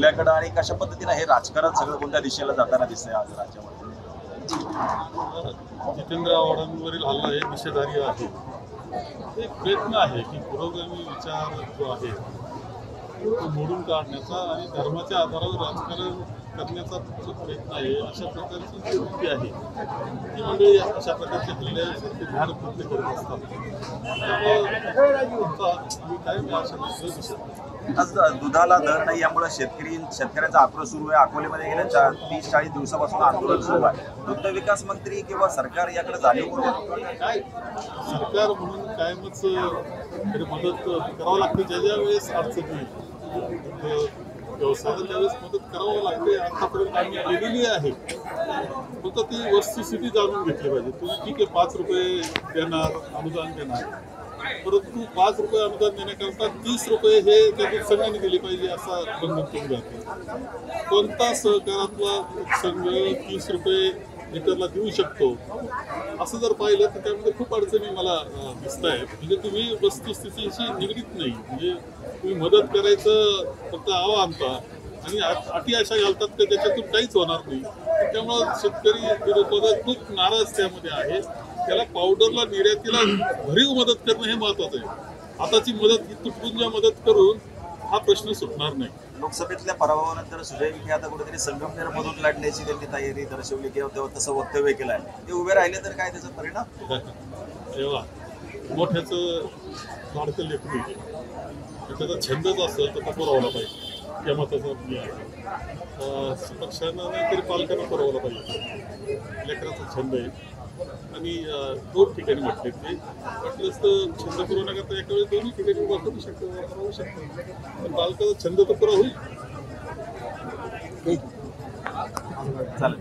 आपल्याकडे आणि कशा पद्धतीने हे राजकारण सगळं कोणत्या दिशेला जाताना दिसतंय आज राज्यामध्ये? जितेंद्र आव्हाडांवरील हल्ला हे निषेधार्ह आहे. एक प्रयत्न आहे की पुरोगामी विचार जो आहे तो मोडून काढण्याचा आणि धर्माच्या आधारावर राजकारण करण्याचा जो प्रयत्न आहे, अशा प्रकारची जी वृत्ती आहे ती मंडळी अशा प्रकारचे हल्ल्यासारखे ध्यान कृत्य करत असतात. आज दुधाला दर नाही यामुळे शेतकऱ्यांचा आक्रोश सुरू आहे. अकोल्यामध्ये गेल्या 30-40 दिवसापासून आंदोलन सुरू आहे. दुग्ध विकास मंत्री किंवा सरकार याकडे जाणीवपूर्वक सरकार म्हणून कायमच मदत करावं लागते. ज्या वेळेस अडचणी व्यवसायाला ज्यावेळेस मदत करावं लागते आतापर्यंत आम्ही केलेली आहे. फक्त ती वस्तुस्थिती जाणून घेतली पाहिजे. तुम्ही ठीक आहे 5 रुपये देणार, अनुदान देणार, परंतु 5 रुपये अनुदान देण्याकरता 30 रुपये हे त्यातून संघाने दिले पाहिजे असा बंधन करून जाते. कोणता सहकारातला संघ 30 रुपये लिटरला देऊ शकतो असं जर पाहिलं तर त्यामध्ये खूप अडचणी मला दिसत आहेत. म्हणजे तुम्ही वस्तुस्थितीशी निगडीत नाही, म्हणजे तुम्ही मदत करायचं फक्त आवा आणता आणि अटी अशा घालतात की त्याच्यातून काहीच होणार नाही. त्यामुळं शेतकरी विरोधात खूप नाराज त्यामध्ये आहे. त्याला पावडरला निर्यातीला भरीव मदत करणं हे महत्वाचं आहे. आताची मदत ही तुटपुंजा मदत करून हा प्रश्न सुटणार नाही. लोकसभेतल्या पराभवानंतर सुजय विखे आता कुठेतरी संगमनेर मधून लढण्याची त्यांनी तयारी दर्शवली किंवा तेव्हा तसं वक्तव्य केलं आहे. ते उभे राहिले तर काय त्याचा परिणाम? तेव्हा मोठ्याचं लाडकं लेकरू त्याचा छंदच असेल तर तो पुरवला पाहिजे या मताचा मी आहे. पक्षांना नाही तरी पालकांना पुरवला पाहिजे. लेकराचा छंद आहे आणि 2 ठिकाणी म्हटले ते वाटलंच तर छंद पुरवण्याकरता एका वेळेस 2 ठिकाणी उभा करू शकतो, राहू शकतो. पण बालकाचा छंद तर पुरा होईल. चालेल.